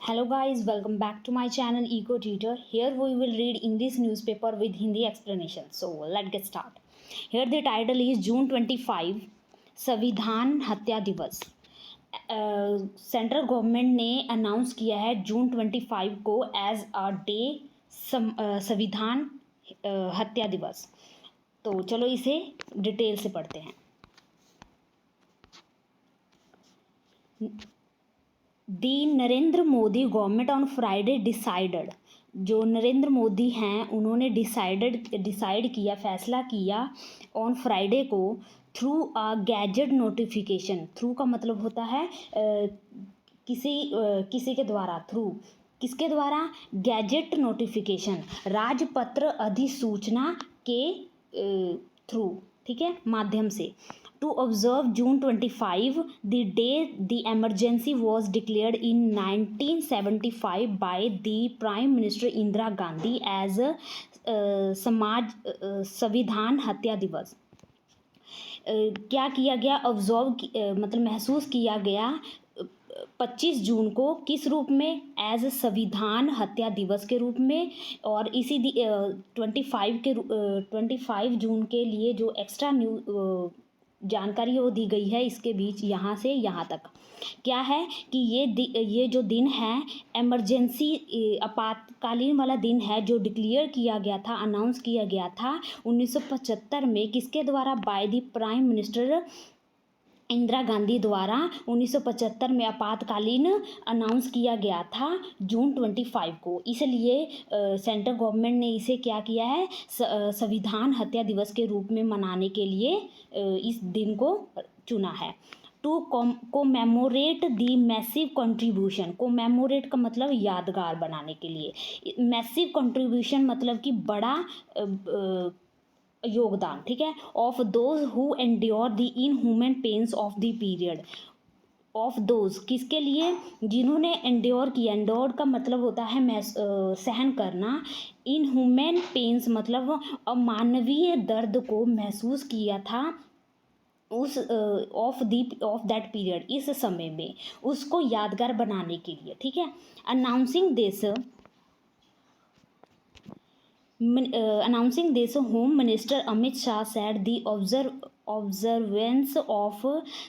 Hello guys, welcome back to my channel Eco Tutor. Here we will read English newspaper with Hindi explanation. So let's get start. Here the title is June 25 संविधान हत्या दिवस. Central government ने announce किया है जून 25 को as a day संविधान हत्या दिवस. तो चलो इसे डिटेल से पढ़ते हैं. The Narendra Modi government on Friday decided. जो नरेंद्र मोदी हैं उन्होंने डिसाइड किया, फैसला किया ऑन फ्राइडे को through a gazette notification. Through का मतलब होता है किसी के द्वारा. थ्रू किसके द्वारा? गैजेट नोटिफिकेशन, राजपत्र अधिसूचना के थ्रू, ठीक है, माध्यम से. To observe June 25 the day the emergency was declared in 1975 by the prime minister Indira Gandhi as संविधान हत्या दिवस. क्या किया गया? ऑब्जर्व मतलब महसूस किया गया 25 जून को किस रूप में? एज संविधान हत्या दिवस के रूप में. और इसी 25 जून के लिए जो एक्स्ट्रा जानकारी वो दी गई है इसके बीच यहाँ से यहाँ तक. क्या है कि ये जो दिन है इमरजेंसी आपातकालीन वाला दिन है जो डिक्लेयर किया गया था, अनाउंस किया गया था 1975 में. किसके द्वारा? Bye the prime minister Indira Gandhi द्वारा 1975 में आपातकालीन अनाउंस किया गया था जून 25 को. इसलिए सेंट्रल गवर्नमेंट ने इसे क्या किया है? संविधान हत्या दिवस के रूप में मनाने के लिए इस दिन को चुना है. To commemorate the massive contribution. Commemorate का मतलब यादगार बनाने के लिए. मैसिव कंट्रीब्यूशन मतलब कि बड़ा योगदान, ठीक है. Of those who endure the inhuman pains of the period. Of those किसके लिए? जिन्होंने एंड्योर किया. एंड्योर का मतलब होता है सहन करना. इनह्यूमन पेन्स मतलब अमानवीय दर्द को महसूस किया था उस ऑफ दैट पीरियड, इस समय में, उसको यादगार बनाने के लिए, ठीक है. Announcing this home minister Amit Shah said the observance of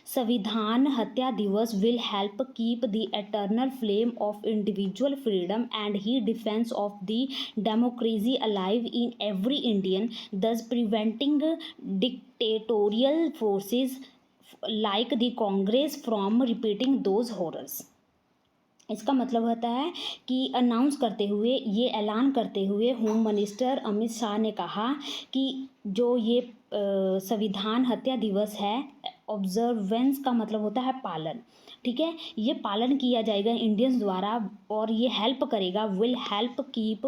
संविधान हत्या दिवस will help keep the eternal flame of individual freedom and his defense of the democracy alive in every Indian, thus preventing dictatorial forces like the Congress from repeating those horrors. इसका मतलब होता है कि announce करते हुए, ये ऐलान करते हुए होम मिनिस्टर अमित शाह ने कहा कि जो ये संविधान हत्या दिवस है, ऑब्जर्वेंस का मतलब होता है पालन, ठीक है, ये पालन किया जाएगा इंडियंस द्वारा और ये हेल्प करेगा, विल हेल्प कीप,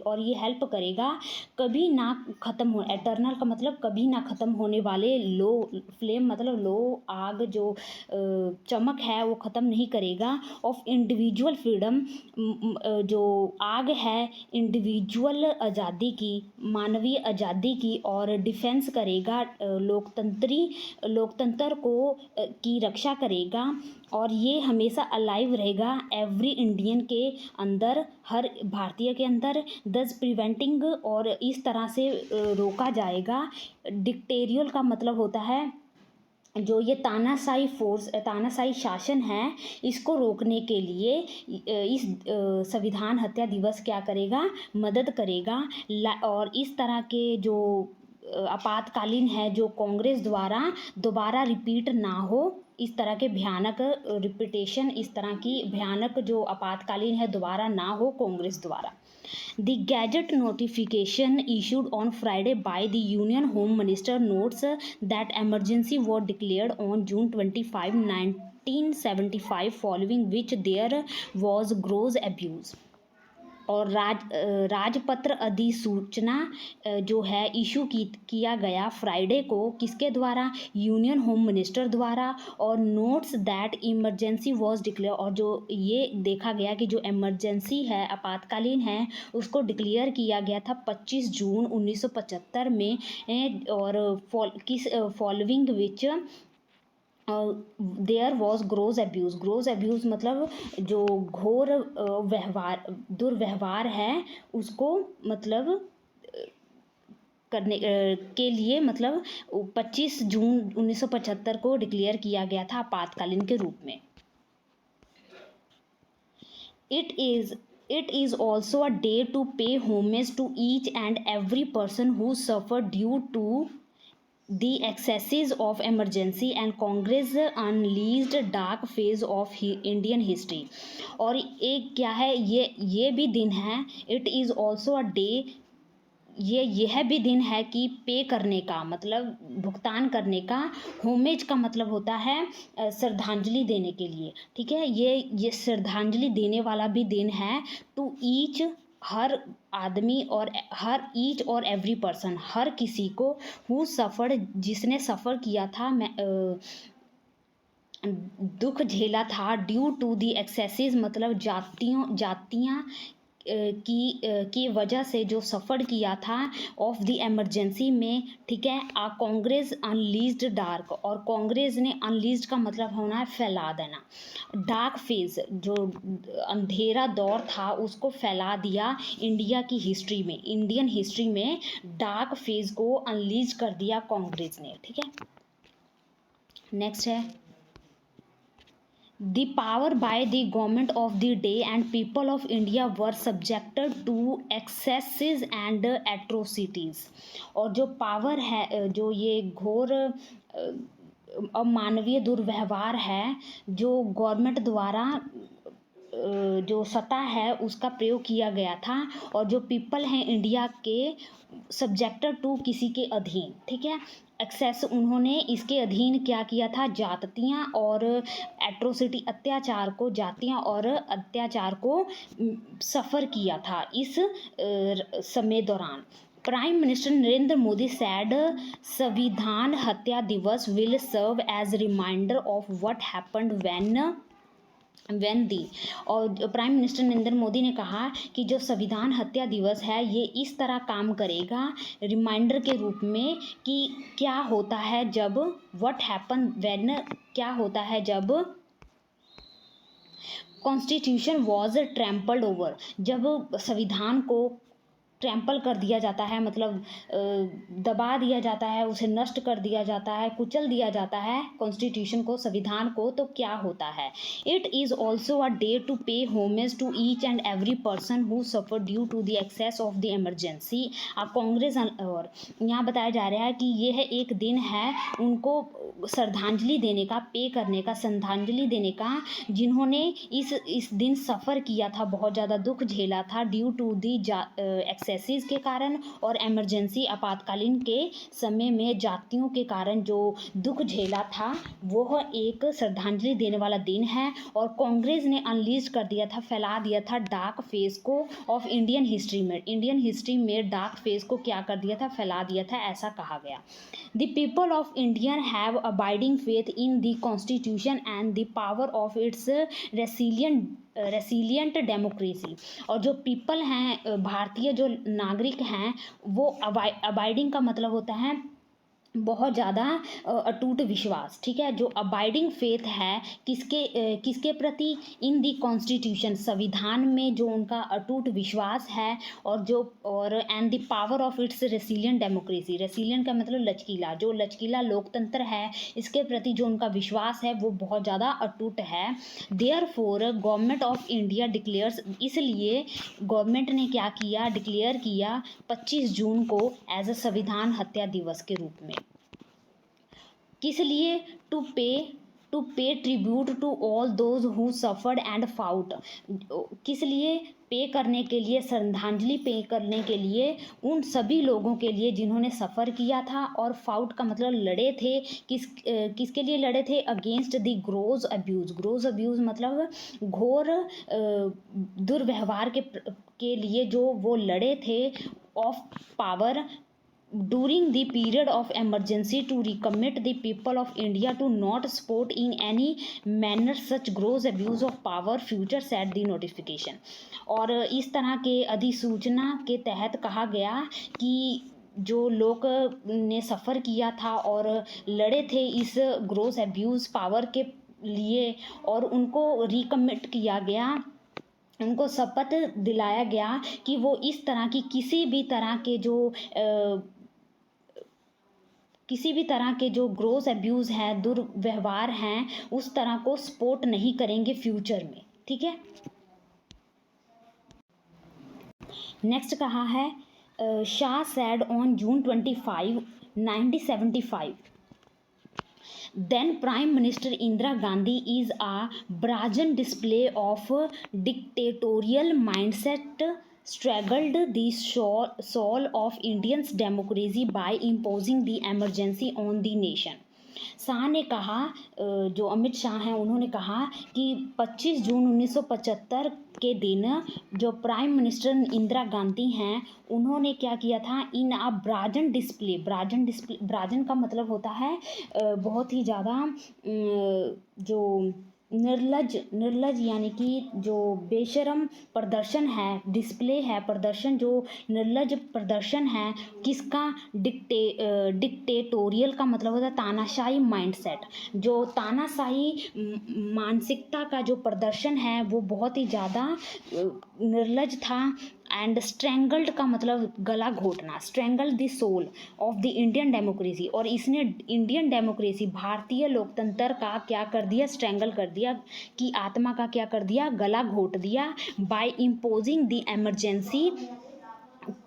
और ये हेल्प करेगा कभी ना ख़त्म हो. एटर्नल का मतलब कभी ना ख़त्म होने वाले लो फ्लेम मतलब लो आग जो चमक है वो ख़त्म नहीं करेगा. ऑफ इंडिविजुअल फ्रीडम, जो आग है इंडिविजुअल आज़ादी की, मानवीय आज़ादी की, और डिफेंस करेगा लोकतंत्र को की रक्षा करेगा. और ये हमेशा अलाइव रहेगा एवरी इंडियन के अंदर, हर भारतीय के अंदर. दस प्रिवेंटिंग, और इस तरह से रोका जाएगा. डिक्टेरियल का मतलब होता है जो ये तानाशाही शासन है, इसको रोकने के लिए इस संविधान हत्या दिवस क्या करेगा? मदद करेगा. और इस तरह के जो आपातकालीन है जो कांग्रेस द्वारा दोबारा रिपीट ना हो, इस तरह के भयानक रिपीटेशन, इस तरह की भयानक जो आपातकालीन है दोबारा ना हो कांग्रेस द्वारा. The gazette notification issued on Friday by the Union Home Minister notes that emergency was declared on June 25, 1975, following which there was gross abuse. और राजपत्र अधिसूचना जो है इशू किया गया फ्राइडे को, किसके द्वारा? यूनियन होम मिनिस्टर द्वारा. और notes that emergency was declare, और जो ये देखा गया कि जो इमरजेंसी है, आपातकालीन है, उसको डिक्लेयर किया गया था 25 जून 1975 में. और following which there was gross abuse. Gross abuse मतलब जो घोर व्यवहार, दुर्व्यवहार है उसको मतलब करने के लिए मतलब 25 जून 1975 को डिक्लेयर किया गया था आपातकालीन के रूप में। It is also a day to pay homage to each and every person who suffered due to the excesses of emergency and Congress unleashed dark phase of Indian history। और एक क्या है, ये भी दिन है, it is also a day, यह भी दिन है कि पे करने का मतलब भुगतान करने का, होमेज का मतलब होता है श्रद्धांजलि देने के लिए, ठीक है। ये श्रद्धांजलि देने वाला भी दिन है टू ईच, हर आदमी और हर ईच और एवरी पर्सन, हर किसी को, हु सफ़र्ड, जिसने सफ़र किया था, दुख झेला था, ड्यू टू दी एक्सेसिस मतलब जातियाँ की वजह से जो सफ़र किया था, ऑफ द इमरजेंसी में, ठीक है। कांग्रेस अनलीज्ड डार्क, और कांग्रेस ने, अनलीज्ड का मतलब होना है फैला देना, डार्क फेज जो अंधेरा दौर था उसको फैला दिया इंडिया की हिस्ट्री में, इंडियन हिस्ट्री में डार्क फेज को अनलीज कर दिया कांग्रेस ने, ठीक है। नेक्स्ट है The power by the government of the day and people of India were subjected to excesses and atrocities। और जो पावर है, जो ये घोर अमानवीय दुर्व्यवहार है जो गवर्नमेंट द्वारा जो सत्ता है उसका प्रयोग किया गया था, और जो पीपल हैं इंडिया के, सब्जेक्टेड टू किसी के अधीन, ठीक है। एक्सेस, उन्होंने इसके अधीन क्या किया था, जातियाँ और एट्रोसिटी, अत्याचार को, जातियाँ और अत्याचार को सफ़र किया था इस समय दौरान। Prime minister Narendra Modi said संविधान हत्या दिवस will serve as reminder of what happened when the, और प्राइम मिनिस्टर नरेंद्र मोदी ने कहा कि जो संविधान हत्या दिवस है ये इस तरह काम करेगा रिमाइंडर के रूप में कि क्या होता है जब, व्हाट हैपन व्हेन, क्या होता है जब कॉन्स्टिट्यूशन वॉज ट्रैम्पल्ड ओवर, जब संविधान को ट्रैम्पल कर दिया जाता है, मतलब दबा दिया जाता है, उसे नष्ट कर दिया जाता है, कुचल दिया जाता है कॉन्स्टिट्यूशन को, संविधान को, तो क्या होता है। It is also a day to pay homage to each and every person who suffer due to the excess of the emergency. Congress, और यहाँ बताया जा रहा है कि यह एक दिन है उनको श्रद्धांजलि देने का, पे करने का, श्रद्धांजलि देने का, जिन्होंने इस दिन सफ़र किया था, बहुत ज़्यादा दुख झेला था ड्यू टू दी एक्सेसिस के कारण और इमरजेंसी, आपातकालीन के समय में जातियों के कारण जो दुख झेला था, वह एक श्रद्धांजलि देने वाला दिन है। और कांग्रेस ने अनलीज कर दिया था, फैला दिया था डार्क फेज को ऑफ इंडियन हिस्ट्री में, इंडियन हिस्ट्री में डार्क फेज को क्या कर दिया था, फैला दिया था, ऐसा कहा गया। The people of India have abiding faith in the constitution and the power of its resilient democracy. और जो पीपल हैं, भारतीय जो नागरिक हैं, वो अबाइडिंग का मतलब होता है बहुत ज़्यादा अटूट विश्वास, ठीक है। जो अबाइडिंग फेथ है किसके प्रति, इन दी कॉन्स्टिट्यूशन, संविधान में जो उनका अटूट विश्वास है, और and the power of its resilient democracy, resilient का मतलब लचकीला, जो लचकीला लोकतंत्र है इसके प्रति जो उनका विश्वास है वो बहुत ज़्यादा अटूट है। Therefore government of India declares, इसलिए गवर्नमेंट ने क्या किया, डिक्लेयर किया 25 जून को एज अ संविधान हत्या दिवस के रूप में। किस लिए, to pay tribute to all those who suffered and fought, किस लिए, पे करने के लिए, श्रद्धांजलि पे करने के लिए उन सभी लोगों के लिए जिन्होंने सफ़र किया था, और फाउट का मतलब लड़े थे, किसके लिए लड़े थे, against the grows abuse, gross abuse मतलब घोर दुर्व्यवहार के लिए जो वो लड़े थे, of power during the period of emergency to recommit the people of India to not support in any manner such gross abuse of power future said the notification। और इस तरह के अधिसूचना के तहत कहा गया कि जो लोग ने सफ़र किया था और लड़े थे इस ग्रॉस एब्यूज़ पावर के लिए, और उनको रिकमिट किया गया, उनको शपथ दिलाया गया कि वो इस तरह की किसी भी तरह के जो ग्रॉस एब्यूज़ हैं, दुर्व्यवहार हैं, उस तरह को सपोर्ट नहीं करेंगे फ्यूचर में। ठीक है। नेक्स्ट कहा है Shah sad on June 25, 1975, then Prime Minister Indira Gandhi is a brazen display of dictatorial mindset, struggled the soul of Indians democracy by imposing the emergency on the nation। Shah ने कहा, जो अमित शाह हैं उन्होंने कहा कि 25 जून 1975 के दिन जो प्राइम मिनिस्टर इंदिरा गांधी हैं उन्होंने क्या किया था, इन अ ब्राजन का मतलब होता है बहुत ही ज़्यादा जो निर्लज यानी कि जो बेशरम प्रदर्शन है, डिस्प्ले है, प्रदर्शन जो निर्लज प्रदर्शन है किसका, डिक्टेटोरियल का मतलब होता है तानाशाही माइंडसेट, जो तानाशाही मानसिकता का जो प्रदर्शन है वो बहुत ही ज़्यादा निर्लज था। एंड स्ट्रेंगल्ड का मतलब गला घोटना, strangle the soul of the Indian democracy, और इसने इंडियन डेमोक्रेसी भारतीय लोकतंत्र का क्या कर दिया, स्ट्रेंगल कर दिया, कि आत्मा का क्या कर दिया, गला घोट दिया, बाय इम्पोजिंग द इमरजेंसी,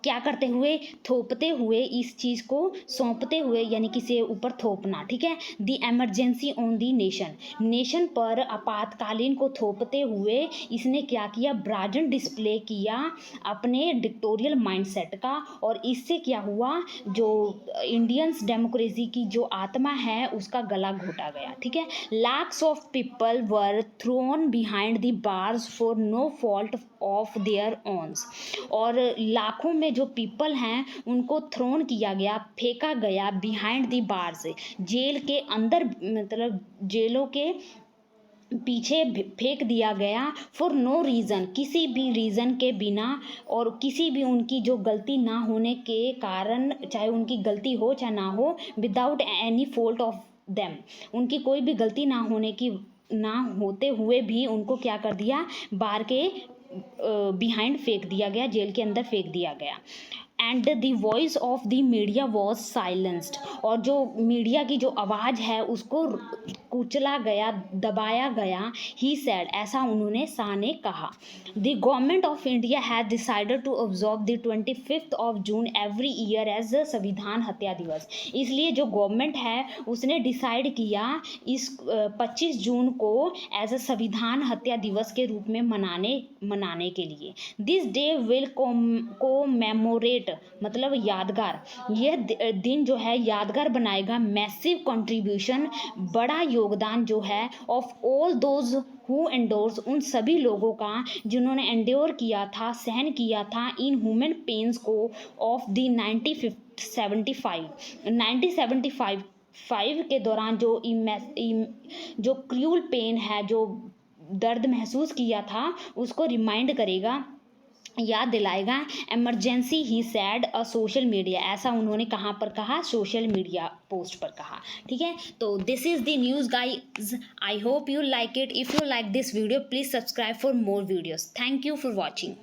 क्या करते हुए, थोपते हुए, इस चीज़ को सौंपते हुए, यानी किसी ऊपर थोपना। ठीक है। The emergency on the nation पर आपातकालीन को थोपते हुए इसने क्या किया, ब्राजन डिस्प्ले किया अपने डिक्टोरियल माइंडसेट का, और इससे क्या हुआ, जो इंडियंस डेमोक्रेसी की जो आत्मा है उसका गला घोटा गया। ठीक है। Lakhs of people were thrown behind the bars for no fault of their owns, और लाखों में जो पीपल हैं उनको थ्रोन किया गया, फेंका गया बिहाइंड द बार्स, जेल के अंदर, मतलब जेलों के पीछे फेंक दिया गया, फॉर नो रीज़न, किसी भी रीज़न के बिना, और किसी भी उनकी जो गलती ना होने के कारण, चाहे उनकी गलती हो चाहे ना हो, without any fault of them, उनकी कोई भी गलती ना होते हुए भी उनको क्या कर दिया, बार के बिहाइंड फेंक दिया गया, जेल के अंदर फेंक दिया गया। And the voice of the media was silenced, और जो मीडिया की जो आवाज़ है उसको कुचला गया, दबाया गया। ही सैड, ऐसा उन्होंने, शाह ने कहा। The government of India has decided to observe the 25 of June every year as संविधान हत्या दिवस, इसलिए जो गवर्नमेंट है उसने डिसाइड किया इस 25 जून को एज अ संविधान हत्या दिवस के रूप में मनाने के लिए। दिस डे विल कोमेमोरेट, मतलब यादगार, यह दिन जो है यादगार बनाएगा, मैसिव कंट्रीब्यूशन, बड़ा योगदान जो है, of all those who endorse, उन सभी लोगों का जिन्होंने एंड्योर किया था, सहन किया था, इन ह्यूमन पेन्स को, ऑफ द 1975 के दौरान जो क्रूअल पेन है, जो दर्द महसूस किया था, उसको रिमाइंड करेगा, याद दिलाएगा। Emergency he sad a social media, ऐसा उन्होंने कहाँ पर कहा, सोशल मीडिया पोस्ट पर कहा। ठीक है। तो this is the news guys, I hope you like it. If you like this video please subscribe for more videos. Thank you for watching.